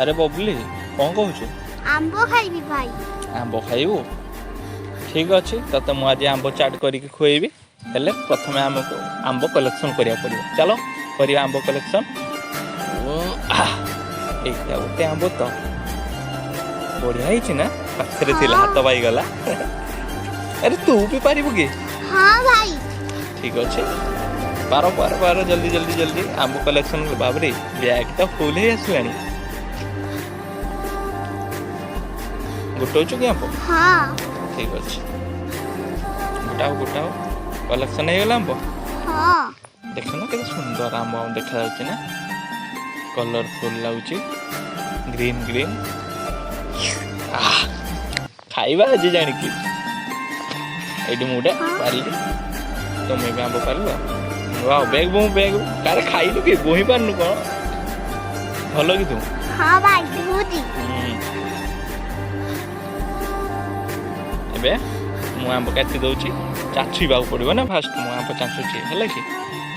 अरे बबली कौन कहूँ आंबो खाइबी भाई। आंब खाइबू ठीक अच्छे तते मुझे आज आंब चाट करके खुएबी हेले प्रथम आमको आंब कलेक्शन करिया पड़िबो चलो करिया आंब कलेक्शन एटा गोटे आंब तो बढ़िया है ना पाखरे थिला हाथ पाई गला अरे तू भी पारिबु के हाँ भाई ठीक अच्छे बार बार बार जल्दी जल्दी जल्दी आंब कलेक्शन बाबरे बैग तो फुल ही आसलानी गुटाऊचु कि आंब हाँ ठीक अच्छे गुटाओ गुटाओ कलेक्शन हो गला आंब हाँ देख ना केते सुंदर आंब देखा जाउछि ना कलरफुल लाउछि ग्रीन ग्रीन खाइबा आज जानी कि एडी मुडे पारली तुम भी आंब पारलो वाओ बैग कार खाइलु के बोही पारनु कोन भलो कि तू हाँ भाई दूधी एबे मु आंब काटी दउछि चाछीबा पड़िबो ना फास्ट मु आंब चाछुछि हैला कि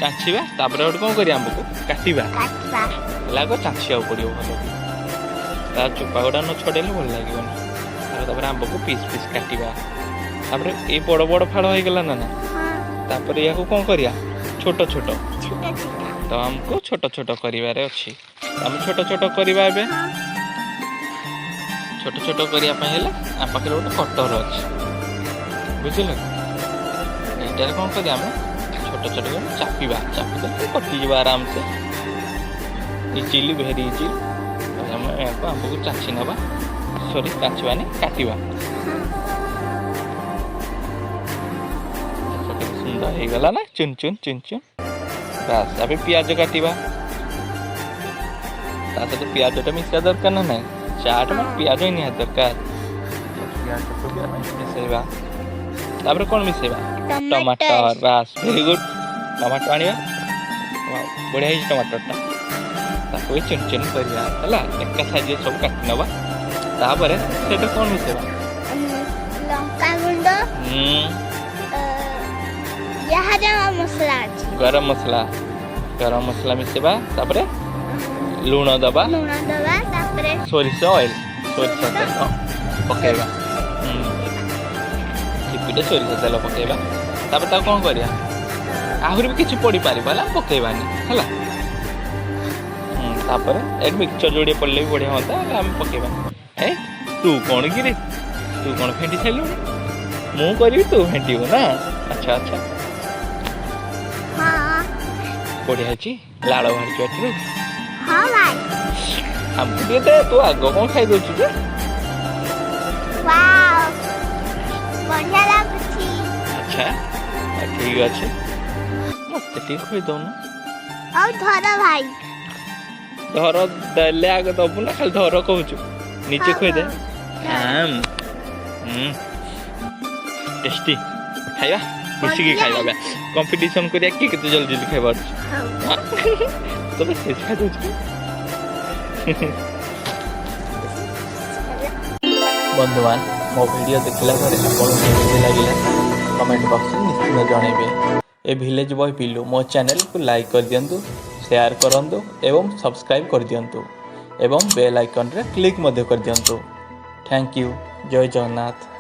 चाछीबा तापर और कोन करी आंब को काटिबा काटवा लागो चाछिया पड़िबो भलो कि ता चुपा गुडा न छडेले भल लागिबो तापर आंब को पीस पीस काटिबा तापर ए बड़ बड़ फाड़ हो गेला ना हाँ तापर या को कोन करिया छोटो छोटो छोटा छोटा तो हमको छोटो छोटो करिवारे अछि हम छोटो छोटो करिबा एबे छोटो छोटो करिया पय हेला आ पाखरे गोटे कटर अछि बुझिल एटार कोन करिया हम छोटो छोटो चापीबा चापी दे कटि जबा आराम से इजिली भेरी इजी हम को हमको चाची नबा सॉरी चाचीबानी काटिबा सुंदर हो गला ना चुन चुन चुन चुन बस अभी प्याज काटिबा ताते तो प्याज टा मिसा दरकार ना नहीं चाट में प्याज ही नहीं दरकार प्याज को भी मिसेबा तापर कोन मिसेबा टमाटर बस वेरी गुड टमाटर आनिबा वाओ बढ़िया है टमाटर टा ताको चुन चुन करिया हला एक साइज सब काट नबा तापर सेटा कोन मिसेबा लंका गुंड यहाँ जमा मसला अछि गरम मसला मिसेबा तापर लूण दबा तापर सोरिष ऑयल सोरिष तेल पकेबा टिपिटे सोरिष तेल पकेबा तापर ता कोन करिया आहुरी भी किछि पड़ी पारिबा पकेबानी हला तापर एड मिक्सचर जोड़े पड़ले भी बढ़िया होता हम पकेबा हे तू कौन गिरे तू कौन फेंटी छाइलु मु करी तू फेंटीबो ना अच्छा अच्छा हाँ बढ़िया छी लाड़ बाहर चटरू हाँ भाई हम दे दे तू आगो कौन खाइ दउ छी वाओ बढ़िया लागुची अच्छा ठीक अच्छे मत ठीक खोई दो ना और धर भाई धर दले आगे दबु ना खाली धर कहूचु नीचे खोई दे आम टेस्टी खाइबा खुशी की खाइबा बे कंपटीशन करिया की केते जल्दी जल्दी खाइबा तो बस खा दउ छी बंधुवान मो वीडियो देखला पर आपन केमि लागिला कमेंट बॉक्स में निश्चित जणाइबे ए विलेज बॉय पिल्लू मो चैनल को लाइक कर दियंतु शेयर करंतु एवं सब्सक्राइब कर दियंतु एवं बेल आइकन रे क्लिक मध्य कर दियंतु थैंक यू जय जगन्नाथ।